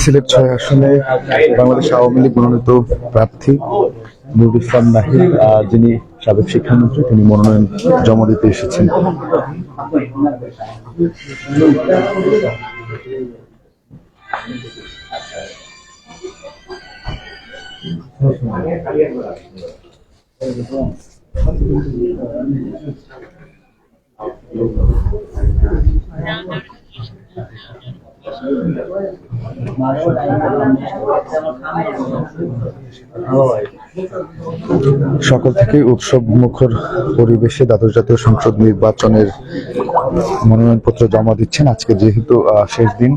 সিলেট ৬ আসনে বাংলাদেশ আওয়ামী লীগ মনোনীত প্রার্থী নুরুল ইসলাম নাহিদ, যিনি সাবেক শিক্ষামন্ত্রী, তিনি মনোনয়ন জমা দিতে এসেছেন। সকাল থেকে উৎসব মুখর পরিবেশে দ্বাদশ জাতীয় সংসদ নির্বাচনের মনোনয়নপত্র জমা দিচ্ছেন। আজকে যেহেতু শেষ দিন,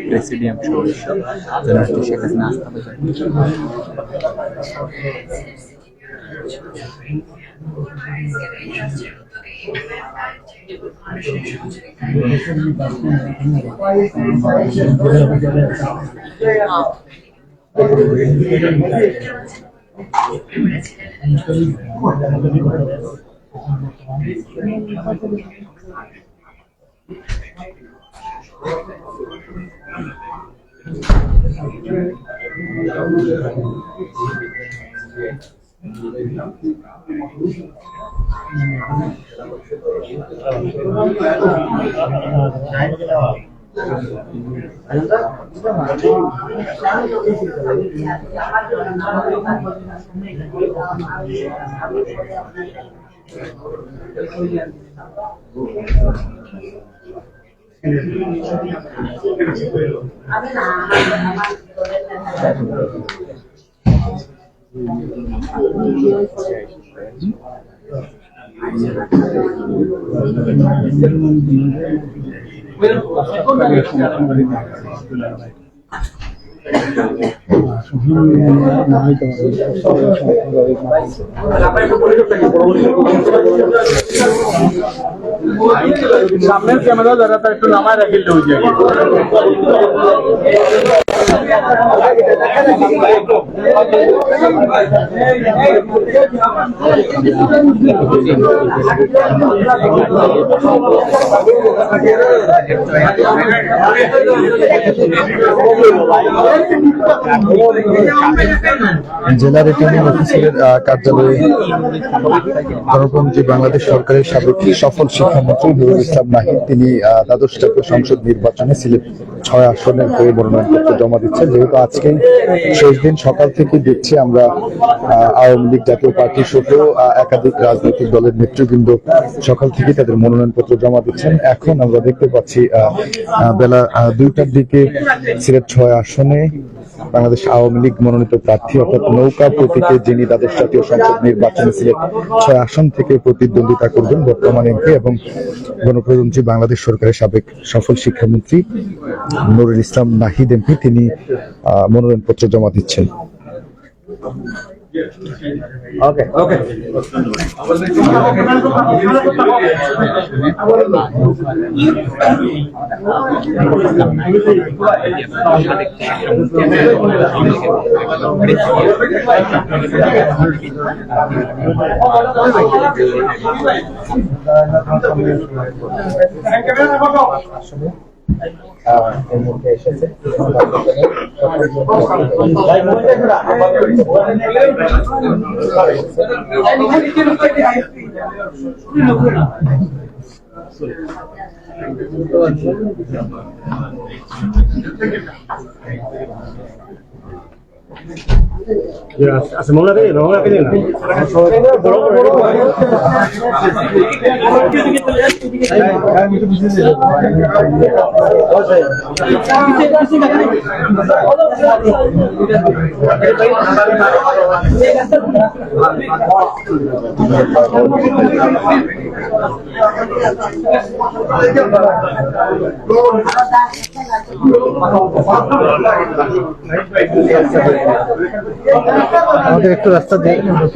প্রেসিডিয়াম সদস্য জনাব শেখ হাসিনা সামনের ক্যামেরা যারা একটু নামায় রাখিল জেলা রিটার্নিং অফিসারের কার্যালয়ে গণপ্রজাতন্ত্রী বাংলাদেশ সরকারের সাবেক সফল শিক্ষামন্ত্রী নুরুল ইসলাম নাহিদ, তিনি দ্বাদশ জাতীয় সংসদ নির্বাচনে সিলেট ৬ আসনের হয়ে মনোনয়নপত্র জমা দিচ্ছেন। যেহেতু আজকেই শেষ দিন, সকাল থেকে দেখছি আমরা আওয়ামী লীগ জাতীয় পার্টি সহ একাধিক রাজনৈতিক দলের নেতৃবৃন্দ সকাল থেকে তাদের মনোনয়নপত্র জমা দিচ্ছেন। এখন আমরা দেখতে পাচ্ছি বেলা ২টার দিকে সিলেট ৬ আসনে বাংলাদেশ আওয়ামী লীগ মনোনীত প্রার্থী অর্থাৎ নৌকা প্রতীকে যিনি দ্বাদশ জাতীয় সংসদ নির্বাচনে সিলেট ৬ আসন থেকে প্রতিদ্বন্দ্বিতা করবেন, বর্তমান এমপি এবং গণপ্রজাতন্ত্রী বাংলাদেশ সরকারের সাবেক সফল শিক্ষামন্ত্রী নুরুল ইসলাম নাহিদ এমপি, তিনি মনোনয়নপত্র জমা দিচ্ছেন। এর মধ্যে এসেছে আচ্ছা মামলা পেয়ে না আমাদের একটু রাস্তা দিয়ে সামনে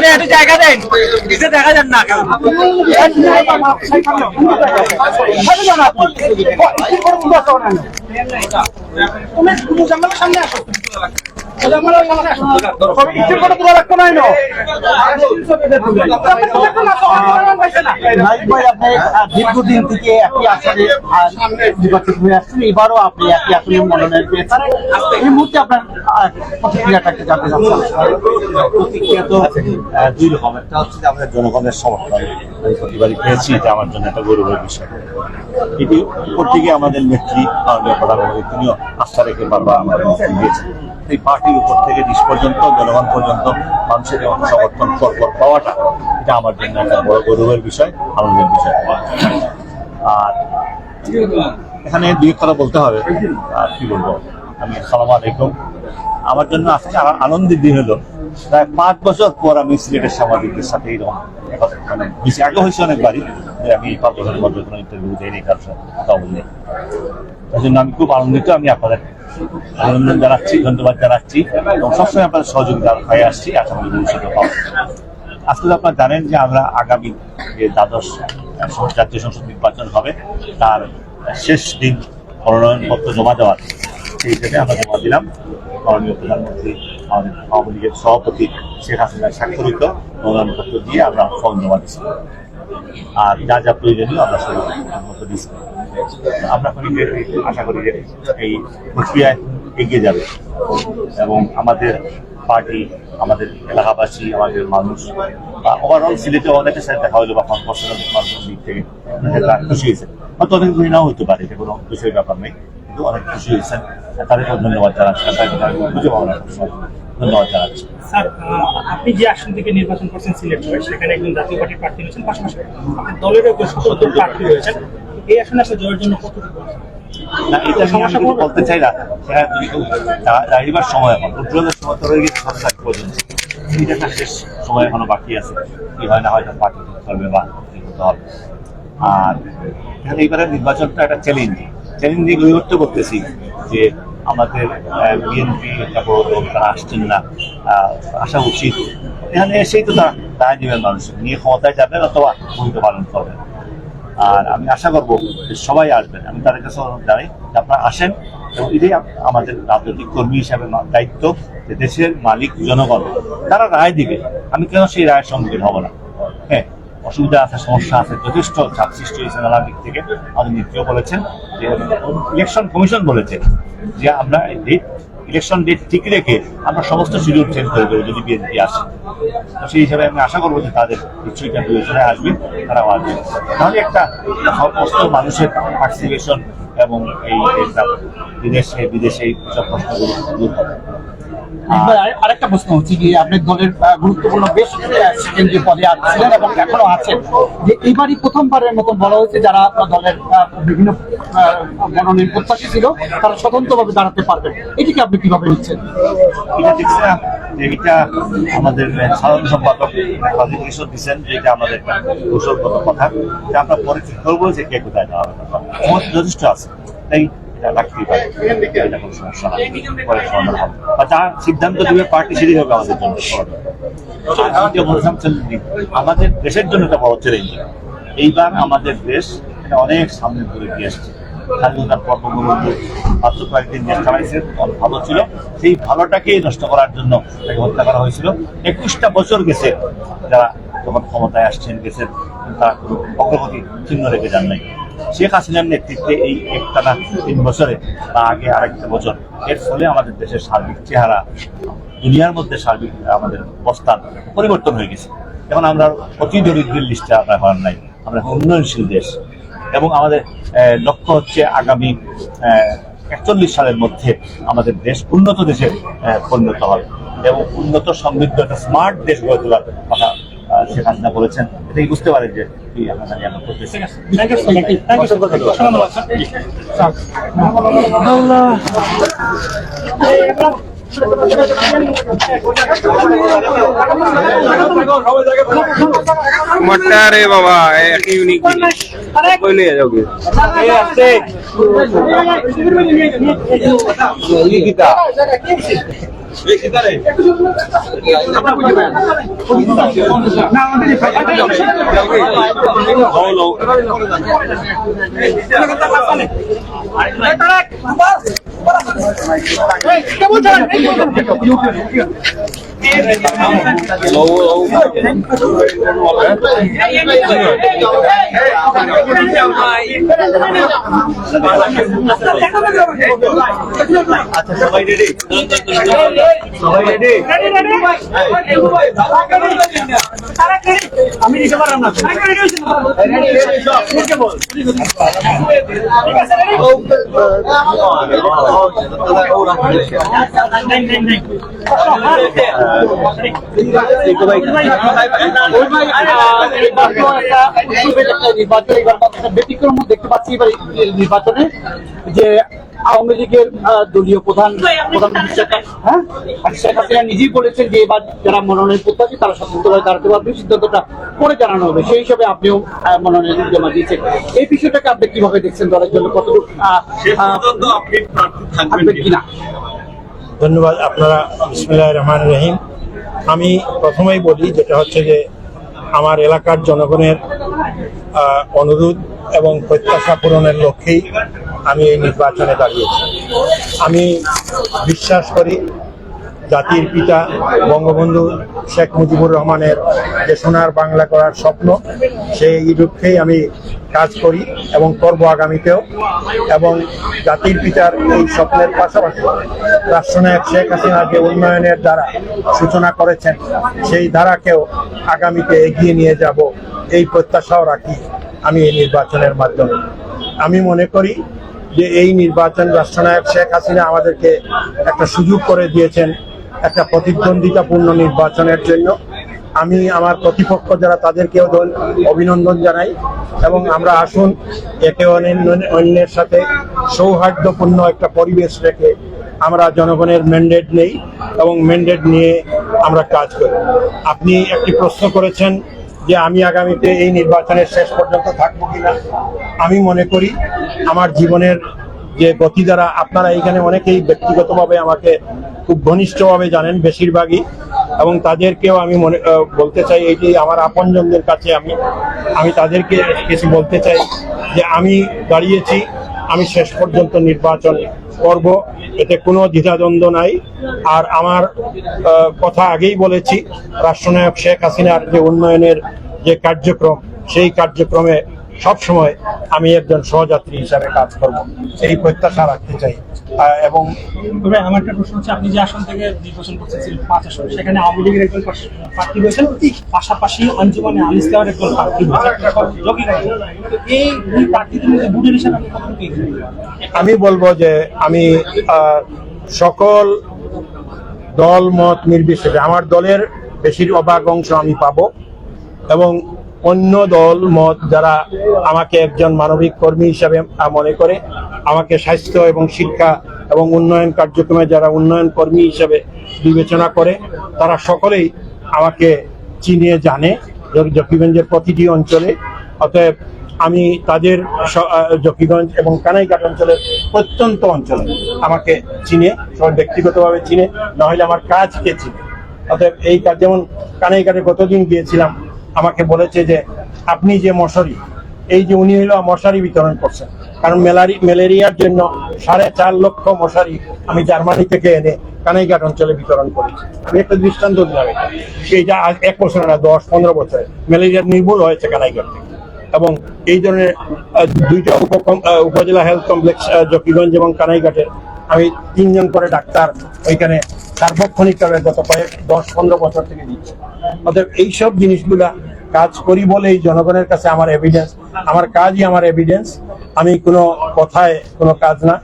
সামনে জায়গা দেন দেখা যান না সামনে আসো দীর্ঘদিন থেকে একটি আসনে নির্বাচিত হয়ে আসছেন, এবারও আপনি একটি আসনে মনোনয়ন পেয়েছেন। এই মুহূর্তে আপনার প্রতিক্রিয়াটা কি জানতে চাচ্ছেন? প্রতিক্রিয়া তো দুই রকম। একটা হচ্ছে যে আমাদের জনগণের সমর্থন আমি প্রতিবারই পেয়েছি, এটা আমার জন্য একটা গৌরবের বিষয়। এটি উপর থেকে আমাদের নেত্রী মাননীয় প্রধানমন্ত্রী তিনিও আস্থা রেখে বারবার আমাদের নেতৃত্ব দিয়েছেন। এই পার্টির উপর থেকে নিচ পর্যন্ত জনগণ পর্যন্ত মানুষের সমর্থন পরপর পাওয়াটা এটা আমার জন্য একটা বড় গৌরবের বিষয়, আনন্দের বিষয়। আর এখানে দুই কথা বলতে হবে, আর কি বলবো, আমি আসসালামু আলাইকুম। আমার জন্য আজকে আনন্দের দিন হলো, প্রায় 5 বছর পর আমি সিলেটের সাংবাদিকদের সাথে এইরকম মানে বেশি আগে হয়েছে অনেকবারই যে আমি 5 বছরের মধ্যে কোনো ইন্টারভিউ দেয়নি, কারোর সাথে কথা বলিনি। তাই জন্য আমি খুব আনন্দিত। আমি আপনাদের অভিনন্দন জানাচ্ছি, ধন্যবাদ জানাচ্ছি এবং সবসময় আপনাদের সহযোগিতা হয়ে আসছি, আশা করি ভবিষ্যতে পাবো। আজকে তো আপনারা জানেন যে আমরা আগামী যে দ্বাদশ জাতীয় সংসদ নির্বাচন হবে তার শেষ দিন মনোনয়নপত্র জমা দেওয়ার, সেই হিসেবে আমরা জমা দিলাম। মাননীয় প্রধানমন্ত্রী আমাদের আওয়ামী লীগের সভাপতি শেখ হাসিনার স্বাক্ষরিত মনোনয়নপত্র দিয়ে আমরা ফর্ম জমা দিচ্ছি। আর যা যা প্রয়োজনীয় আমরা সেই মতো দিচ্ছি। আমরা আশা করি যে এই প্রক্রিয়ায় এগিয়ে যাবে এবং আমাদের পার্টি, আমাদের এলাকাবাসী, আমাদের মানুষ বা ওভারঅল সিলেটে অনেকের সাথে দেখা হলো বা পার্সোনাল মানুষের দিক থেকে খুশি হয়েছে। হয়তো অনেক খুশি নাও হতে পারে, এটা কোনো খুশির ব্যাপার নেই, কিন্তু অনেক খুশি হয়েছেন। তাদেরকেও ধন্যবাদ জানাচ্ছি, খুঁজে পাবো না, ধন্যবাদ জানাচ্ছি। স্যার, আপনি যে আসন থেকে নির্বাচন করছেন সিলেট হয়ে, সেখানে একজন জাতীয় পার্টির প্রার্থী রয়েছেন, পাশাপাশি আপনার দলেরও একজন স্বতন্ত্র প্রার্থী রয়েছেন। এই আসনে আপনি জয়ের জন্য কতটুকু না, এটা সমস্যা বলতে চাই না। দাঁড়িবার সময় এখন উজ্জ্বলের সময় তো রয়ে গেছে 7 তারিখ পর্যন্ত। এটা একটা শেষ সময় এখনো বাকি আছে, কি হয় না হয়তো পার্টি করতে হবে বা করতে হবে। আর এখানে এইবারের নির্বাচনটা একটা চ্যালেঞ্জ, চ্যালেঞ্জিং বিভক্ত করতেছি যে আমাদের বিএনপি একটা বড় দল, তারা আসছেন না, আসা উচিত। এখানে এসেই তো তারা রায় দিবেন, মানুষ নিয়ে ক্ষমতায় যাবেন অথবা ভূমিকা পালন করবেন। আর আমি আশা করবো যে সবাই আসবেন। আমি তাদের কাছে অনুরোধ জানাই যে আপনারা আসেন, এবং এটাই আমাদের রাজনৈতিক কর্মী হিসাবে দায়িত্ব যে দেশের মালিক জনগণ, তারা রায় দিবে। আমি কেন সেই রায়ের সম্মুখীন হব না? হ্যাঁ, অসুবিধা আছে, সমস্যা আছে, যথেষ্ট চাপ সৃষ্টি হয়েছে নানা দিক থেকে। আমাদের নেত্রীও বলেছেন যে ইলেকশন কমিশন বলেছে যে আমরা ইলেকশন ডেট ঠিক রেখে আমরা সমস্ত শিডিউল চেঞ্জ করে দেবো যদি বিএনপি আসে। তো সেই হিসাবে আমি আশা করবো যে তাদের নিশ্চয়ই বিবেচনা আসবে, তারাও আসবে। তাহলে একটা সমস্ত মানুষের পার্টিসিপেশন এবং এই বিদেশে সব প্রশ্নগুলো দূর হবে। আরেকটা প্রশ্ন হচ্ছে যে আপনি দলের গুরুত্বপূর্ণ বেশ কেন্দ্রীয় পদে ছিলেন এবং এখনো আছেন, যে এইবারই প্রথমবারের মতন বলা হয়েছে যারা দলের বিভিন্ন মনোনয়ন প্রত্যাশী ছিল তারা স্বতন্ত্রভাবে দাঁড়াতে পারবেন। এটিকে আপনি কিভাবে নিচ্ছেন? এটা দেখছিলাম যে এটা আমাদের সাধারণ সম্পাদক পরিষদ দিচ্ছেন, যে এটা আমাদের একটা কৌশলগত কথা, যে আমরা পরে ঠিক করবো যে কে কোথায় দেওয়া হবে। যথেষ্ট আছে, তাই রাখতেই পারে, এটা কোনো সমস্যা না, পরে সমাধান হবে। বা যা সিদ্ধান্ত দেবে পার্টি সেটাই হবে আমাদের জন্য। আমাদের দেশের জন্য একটা বড় চ্যালেঞ্জ। এইবার আমাদের দেশ এটা অনেক সামনে করে দিয়ে আসছে। স্বাধীনতার পর বঙ্গবন্ধু মাত্র কয়েকদিন দেশ চালাইছে, ভালো ছিল, সেই ভালোটাকে নষ্ট করার জন্য তাকে হত্যা করা হয়েছিল। 21টা বছর গেছে যারা যখন ক্ষমতায় আসছেন গেছেন, তারা কোনো অগ্রগতি চিহ্ন রেখে যান নাই। শেখ হাসিনার নেতৃত্বে এই একটানা 3 বছরে বা আগে আরেকটা বছর, এর ফলে আমাদের দেশের সার্বিক চেহারা, দুনিয়ার মধ্যে সার্বিক আমাদের অবস্থান পরিবর্তন হয়ে গেছে। এখন আমরা অতি দরিদ্রের লিস্টে আমরা হওয়ার নাই, আমরা উন্নয়নশীল দেশ। এবং আমাদের লক্ষ্য হচ্ছে আগামী 41 সালের মধ্যে আমাদের দেশ উন্নত দেশে পরিণত হবে এবং উন্নত সমৃদ্ধ একটা স্মার্ট দেশ গড়ে তোলার কথা শেখ হাসিনা বলেছেন। এটাই বুঝতে পারেন যে আমরা করতেছি। মট্টারে বাবা এক ইউনিক জিনিস কইলে যাওগে আচ্ছা, সবাই রেডি? সবাই রেডি? আমি নিতে পারলাম না। ব্যতিক্রম দেখতে পাচ্ছি এবার নির্বাচনে যে আওয়ামী লীগের দলীয় প্রধান শেখ হাসিনা নিজেই বলেছেন যে এবার যারা মনোনয়ন প্রত্যাশী তারা স্বতন্ত্রভাবে দাঁড়াতে পারবে, সিদ্ধান্তটা পরে জানানো হবে। সেই হিসাবে আপনিও মনোনয়ন জমা দিয়েছেন। এই বিষয়টাকে আপনি কিভাবে দেখছেন? দলের জন্য কতটুকু থাকবেন কিনা? ধন্যবাদ। আপনারা বিসমিল্লাহির রহমানির রহিম। আমি প্রথমেই বলি, যেটা হচ্ছে যে আমার এলাকার জনগণের অনুরোধ এবং প্রত্যাশা পূরণের লক্ষ্যেই আমি এই নির্বাচনে দাঁড়িয়েছি। আমি বিশ্বাস করি জাতির পিতা বঙ্গবন্ধু শেখ মুজিবুর রহমানের যে সোনার বাংলা করার স্বপ্ন, সেই লক্ষ্যেই আমি কাজ করি এবং করব আগামীতেও। এবং জাতির পিতার এই স্বপ্নের পাশাপাশি রাষ্ট্রনায়ক শেখ হাসিনা যে উন্নয়নের দ্বারা সূচনা করেছেন, সেই ধারাকেও আগামীতে এগিয়ে নিয়ে যাব, এই প্রত্যাশাও রাখি আমি এই নির্বাচনের মাধ্যমে। আমি মনে করি যে এই নির্বাচন রাষ্ট্রনায়ক শেখ হাসিনা আমাদেরকে একটা সুযোগ করে দিয়েছেন একটা প্রতিদ্বন্দ্বিতাপূর্ণ নির্বাচনের জন্য। আমি আমার প্রতিপক্ষ যারা তাদেরকেও অভিনন্দন জানাই এবং আমরা আসুন একে অন্যের সাথে সৌহার্দ্যপূর্ণ একটা পরিবেশ রেখে আমরা জনগণের ম্যান্ডেট নেই এবং ম্যান্ডেট নিয়ে আমরা কাজ করি। আপনি একটি প্রশ্ন করেছেন যে আমি আগামীতে এই নির্বাচনের শেষ পর্যন্ত থাকবো কিনা। আমি মনে করি আমার জীবনের যে গতি দ্বারা আপনারা এখানে অনেকেই ব্যক্তিগতভাবে আমাকে খুব ঘনিষ্ঠভাবে জানেন বেশিরভাগই, এবং তাদেরকেও আমি বলতে চাই, এই যে আমার আপনজনদের কাছে আমি তাদেরকে কিছু বলতে চাই যে আমি দাঁড়িয়েছি, আমি শেষ পর্যন্ত নির্বাচন করব, এতে কোনো দ্বিধাদ্বন্দ্ব নাই। আর আমার কথা আগেই বলেছি, রাষ্ট্রনায়ক শেখ হাসিনার যে উন্নয়নের যে কার্যক্রম, সেই কার্যক্রমে সবসময় আমি একজন সহযাত্রী হিসাবে কাজ করব, এই প্রত্যাশা রাখতে চাই। এবং আমার একটা প্রশ্ন হচ্ছে, আপনি যে আসন থেকে নির্বাচন করতেছিলেন 5 আসন, সেখানে আওয়ামী লীগের একজন প্রার্থী হয়েছেন, পাশাপাশি আঞ্জুমানে আল ইসলামের একজন প্রার্থী হয়েছেন। এই দুই প্রার্থীদের মধ্যে বুটের হিসাবে আপনি কতটুকু এগিয়ে? আমি বলবো যে আমি সকল দল মত নির্বিশেষে আমার দলের বেশিরভাগ অংশ আমি পাবো, এবং অন্য দল মত যারা আমাকে একজন মানবিক কর্মী হিসাবে মনে করে, আমাকে স্বাস্থ্য এবং শিক্ষা এবং উন্নয়ন কার্যক্রমে যারা উন্নয়ন কর্মী হিসাবে বিবেচনা করে, তারা সকলেই আমাকে চিনে জানে জকিগঞ্জের প্রতিটি অঞ্চলে। অতএব আমি তাদের জকিগঞ্জ এবং কানাইঘাট অঞ্চলের প্রত্যন্ত অঞ্চলে আমাকে চিনে, সবাই ব্যক্তিগতভাবে চিনে, নাহলে আমার কাজকে চিনে। অতএব এই কাজ, যেমন কানাইঘাটে গতদিন গিয়েছিলাম, আমাকে বলেছে যে আপনি যে মশারি, এই যে উনি হলো মশারি বিতরণ করছেন, কারণ ম্যালেরিয়ার জন্য 4.5 লক্ষ মশারি আমি জার্মানি থেকে এনে কানাইঘাট অঞ্চলে বিতরণ করেছি। আমি একটা দৃষ্টান্ত দিলাম, সেইটা আজ 1 বছর না 10-15 বছরে ম্যালেরিয়া নির্মূল হয়েছে কানাইঘাট থেকে। এবং এই ধরনের 2টা উপজেলা হেলথ কমপ্লেক্স জকিগঞ্জ এবং কানাইঘাটের আমি 3 জন করে ডাক্তার ওইখানে সার্বক্ষণিকভাবে গত 10-15 বছর থেকে দিচ্ছি। অতএব এইসব জিনিসগুলা কাজ করি বলেই জনগণের কাছে আমার এভিডেন্স, আমার কাজই আমার এভিডেন্স। আমি কোনো কথায় কোনো কাজ না।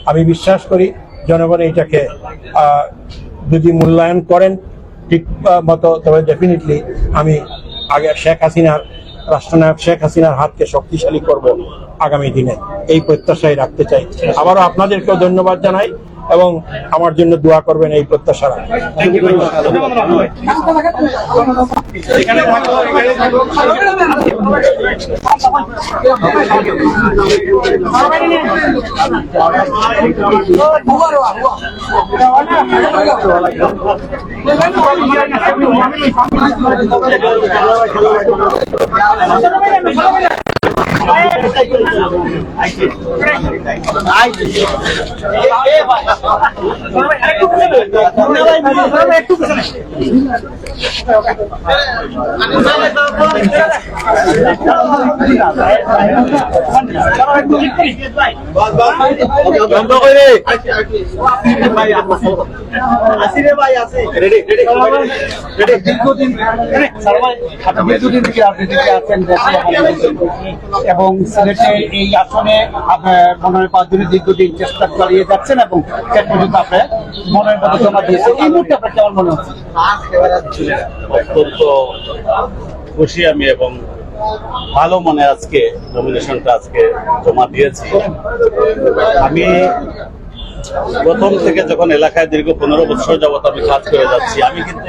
আমি বিশ্বাস করি জনগণ এইটাকে যদি মূল্যায়ন করেন ঠিক মতো, তবে ডেফিনেটলি আমি আগে রাষ্ট্রনায়ক শেখ হাসিনার হাতকে শক্তিশালী করব আগামী দিনে, এই প্রত্যাশাই রাখতে চাই। আবারও আপনাদেরকেও ধন্যবাদ জানাই এবং আমার জন্য দোয়া করবেন, এই প্রত্যাশা রাখি। এবং সিলেটে এই আসনে মনে হয় 5 দিনের দীর্ঘদিন চেষ্টা চালিয়ে যাচ্ছেন এবং শেষ পর্যন্ত আপনার মনের কথা জমা দিয়েছে। এই মুহূর্তে আপনার কেমন মনে হচ্ছে? অত্যন্ত খুশি আমি এবং ভালো মনে আজকে নমিনেশনটা আজকে জমা দিয়েছি। আমি প্রথম থেকে যখন এলাকায় দীর্ঘ 15 বছর যাবত আমি কাজ করে যাচ্ছি, আমি কিন্তু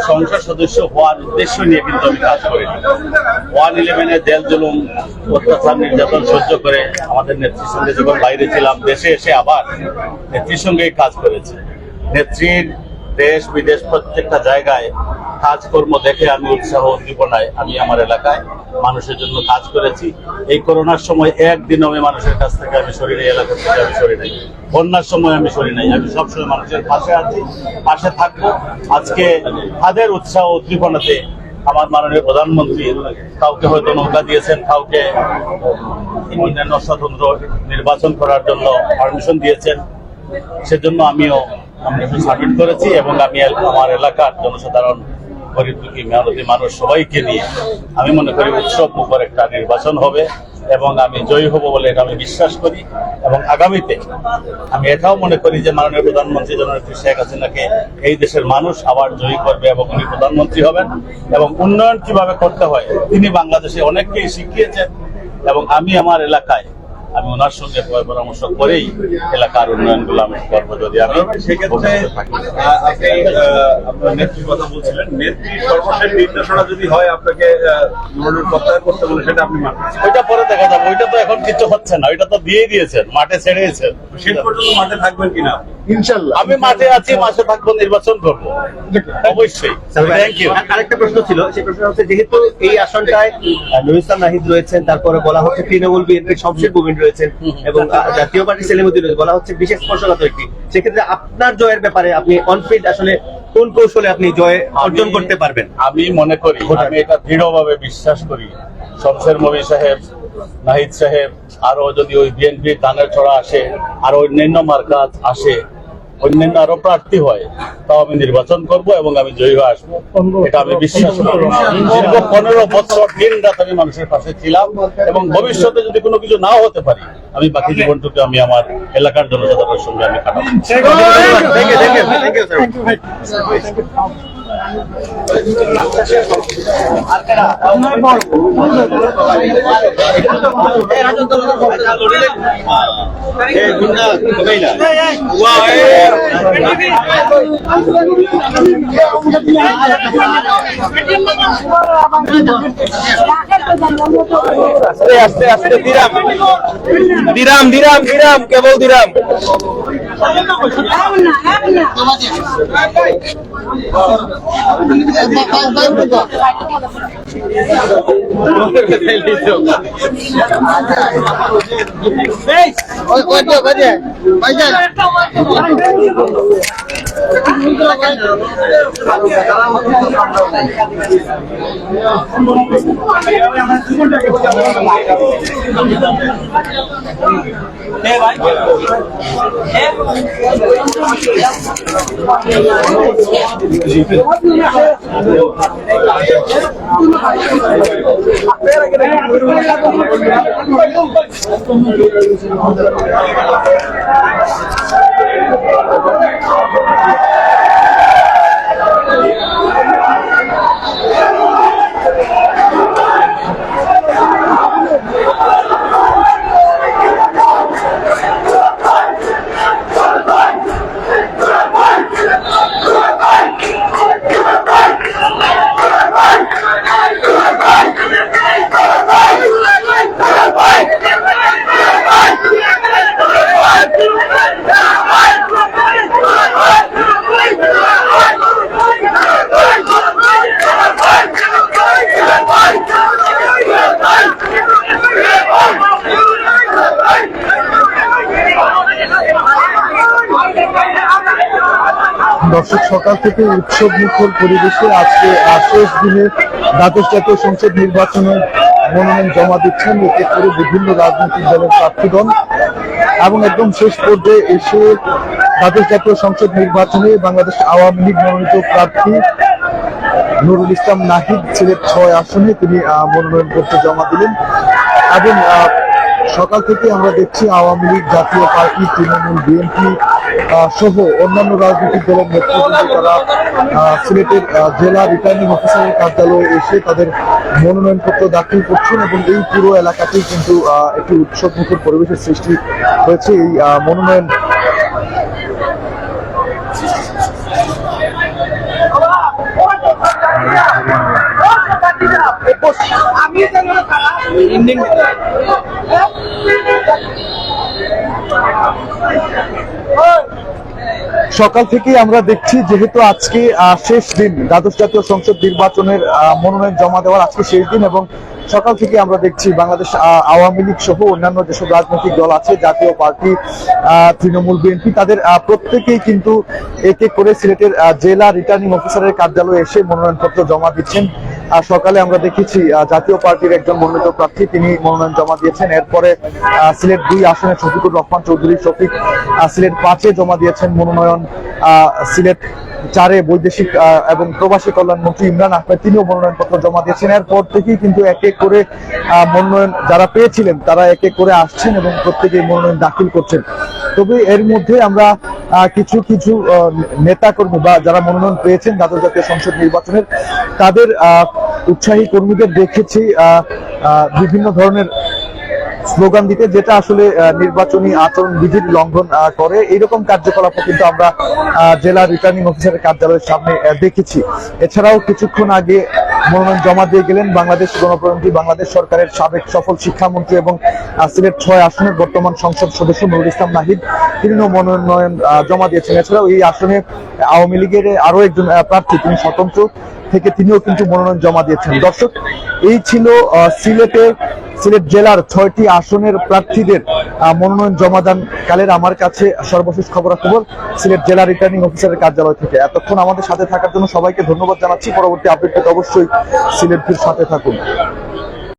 সংসদ সদস্য হওয়ার উদ্দেশ্য নিয়ে কিন্তু আমি কাজ করিনি। 111-এ জেল জুলুম, অত্যাচার, নির্যাতন সহ্য করে আমাদের নেত্রীর সঙ্গে যখন বাইরে ছিলাম, দেশে এসে আবার নেত্রীর সঙ্গেই কাজ করেছি। নেত্রীর দেশ বিদেশ প্রত্যেকটা জায়গায় কাজকর্ম দেখে আমি উৎসাহ উদ্দীপনায় আমি আমার এলাকায় মানুষের জন্য কাজ করেছি। এই করোনার সময় একদিন আমি মানুষের কাছ থেকে আমি সরি নাই, এলাকা থেকে আমি সরি নাই, বন্যার সময় আমি সরি নাই। আমি সবসময় মানুষের পাশে আছি, পাশে থাকবো। আজকে তাদের উৎসাহ উদ্দীপনাতে আমার মাননীয় প্রধানমন্ত্রী কাউকে হয়তো নৌকা দিয়েছেন, কাউকে অন্যান্য স্বতন্ত্র নির্বাচন করার জন্য পারমিশন দিয়েছেন। সেজন্য আমিও সাবমিট করেছি এবং আমি আমার এলাকার জনসাধারণ, গরিব দুঃখী মেহনতি মানুষ সবাইকে নিয়ে আমি মনে করি উৎসব মুখর একটা নির্বাচন হবে এবং আমি জয়ী হব বলে এটা আমি বিশ্বাস করি। এবং আগামীতে আমি এটাও মনে করি যে মাননীয় প্রধানমন্ত্রী জননেত্রী শেখ হাসিনাকে এই দেশের মানুষ আবার জয়ী করবে এবং উনি প্রধানমন্ত্রী হবেন। এবং উন্নয়ন কিভাবে করতে হয় তিনি বাংলাদেশে অনেককেই শিখিয়েছেন এবং আমি আমার এলাকায় আমি ওনার সঙ্গে পরামর্শ করেই এলাকার উন্নয়নগুলো আমি করবো যদি আমি সেক্ষেত্রে আপনি আপনার নেত্রীর কথা বলছিলেন, নেত্রীর সর্বশেষ নির্দেশনা যদি হয় আপনাকে মনোনয়ন প্রত্যাহার করতে বলে সেটা আপনি মানবেন? ওইটা পরে দেখা যাবে, ওইটা তো এখন কিছু হচ্ছে না, ওইটা তো দিয়ে দিয়েছেন, মাঠে ছেড়েছেন। শেষ পর্যন্ত মাঠে থাকবেন কিনা? ইনশাল্লাহ আমি মাঠে আছি, মাঠে থাকবো, নির্বাচন করবো অবশ্যই। Thank you. আরেকটা প্রশ্ন ছিল, সেই প্রশ্ন হচ্ছে যেহেতু এই আসনটায় নুরুল ইসলাম নাহিদ রয়েছেন, তারপরে বলা হচ্ছে তৃণমূল বিএনপির শমশের মুবিন রয়েছেন এবং জাতীয় পার্টি সেলিমউদ্দিন রয়েছেন, বলা হচ্ছে বিশেষ স্পর্শকাতর একটি, সেক্ষেত্রে আপনার জয়ের ব্যাপারে আপনি অনফিট আসলে কোন কৌশলে আপনি জয় অর্জন করতে পারবেন? আমি মনে করি, আমি এটা দৃঢ়ভাবে বিশ্বাস করি, শমশের মুবিন সাহেব, নাহিদ সাহেব, আরো যদি ওই বিএনপির ধানের ছড়া আসে, আর অন্যান্য মার্কা আসে, অন্যান্য আরো প্রার্থী হয়, তাও আমি নির্বাচন করব এবং আমি জয়ী হয়ে আসবো, এটা আমি বিশ্বাস করি। দীর্ঘ 15 বছর দিন রাত আমি মানুষের পাশে ছিলাম এবং ভবিষ্যতে যদি কোনো কিছু নাও হতে পারি, আমি বাকি জীবনটুকু আমি আমার এলাকার জনসাধারণের সঙ্গে আমি কাটাবো। আস্তে আস্তে দিরাম দিরাম দিরাম দিরাম কেবল দিরাম। দর্শক, সকাল থেকে উৎসব মুখর পরিবেশে আজকে শেষ দিনে দ্বাদশ জাতীয় সংসদ নির্বাচনে মনোনয়ন জমা দিচ্ছেন এতে করে বিভিন্ন রাজনৈতিক দলের প্রার্থীগণ, এবং একদম শেষ পর্যায়ে এসে দ্বাদশ জাতীয় সংসদ নির্বাচনে বাংলাদেশ আওয়ামী লীগ মনোনীত প্রার্থী নুরুল ইসলাম নাহিদ সিলেট 6 আসনে তিনি মনোনয়নপত্র জমা দিলেন। এবং সকাল থেকে আমরা দেখছি আওয়ামী লীগ, জাতীয় পার্টি, তৃণমূল, বিএনপি সহ অন্যান্য রাজনৈতিক দলের নেতৃবৃন্দ তারা সিলেটের জেলা রিটার্নিং অফিসারের কার্যালয়ে এসে তাদের মনোনয়নপত্র দাখিল করছেন এবং এই পুরো এলাকাতেই কিন্তু একটি উৎসব মুখর পরিবেশের সৃষ্টি হয়েছে। এই মনোনয়ন সকাল থেকে আমরা দেখছি, যেহেতু আজকে শেষ দিন দ্বাদশ জাতীয় সংসদ নির্বাচনের মনোনয়ন জমা দেওয়ার আজকে শেষ দিন, এবং সকাল থেকে আমরা দেখছি বাংলাদেশ আওয়ামী লীগ সহ অন্যান্য যেসব রাজনৈতিক দল আছে, জাতীয় পার্টি, তৃণমূল, বিএনপি, তাদের প্রত্যেকেই কিন্তু এক এক করে সিলেটের জেলা রিটার্নিং অফিসারের কার্যালয়ে এসে মনোনয়নপত্র জমা দিচ্ছেন। সকালে আমরা দেখেছি জাতীয় পার্টির একজন মনোনীত প্রার্থী তিনি মনোনয়ন জমা দিয়েছেন। এরপরে সিলেট 2 আসনে শফিকুর রহমান চৌধুরী শফিক সিলেট 5-এ জমা দিয়েছেন মনোনয়ন। সিলেট 4-এ বৈদেশিক এবং প্রবাসী কল্যাণ মন্ত্রী ইমরান আহমেদ তিনিও মনোনয়নপত্র জমা দিয়েছেন। এরপর থেকেই কিন্তু এক এক করে মনোনয়ন যারা পেয়েছিলেন তারা এক এক করে আসছেন এবং প্রত্যেকেই মনোনয়ন দাখিল করছেন। তবে এর মধ্যে আমরা কিছু কিছু নেতাকর্মী বা যারা মনোনয়ন পেয়েছেন দ্বাদশ জাতীয় সংসদ নির্বাচনের তাদের উৎসাহী কর্মীদের দেখেছি বিভিন্ন ধরনের স্লোগান দিতে, যেটা আসলে নির্বাচনী আচরণ বিধির লঙ্ঘন করে। এইরকম কার্যকলাপ কিন্তু আমরা জেলা রিটার্নিং অফিসারের কার্যালয়ের সামনে দেখেছি। এছাড়াও কিছুক্ষণ আগে মনোনয়ন জমা দিয়ে গেলেন বাংলাদেশ গণপ্রজাতন্ত্রী বাংলাদেশ সরকারের সাবেক সফল শিক্ষামন্ত্রী এবং সিলেট 6 আসনের বর্তমান সংসদ সদস্য নুরুল ইসলাম নাহিদ, তিনিও মনোনয়ন জমা দিয়েছেন। এছাড়াও এই আসনে আওয়ামী লীগের আরো একজন প্রার্থী, তিনি স্বতন্ত্র থেকে তিনিও কিন্তু মনোনয়ন জমা দিয়েছেন। দর্শক, এই ছিল সিলেট জেলার 6টি আসনের প্রার্থীদের মনোনয়ন জমাদান কালের আমার কাছে সর্বশেষ খবরাখবর সিলেট জেলা রিটার্নিং অফিসারের কার্যালয় থেকে। এতক্ষণ আমাদের সাথে থাকার জন্য সবাইকে ধন্যবাদ জানাচ্ছি। পরবর্তী আপডেট পেতে অবশ্যই সিলেট ভিউর সাথে থাকুন।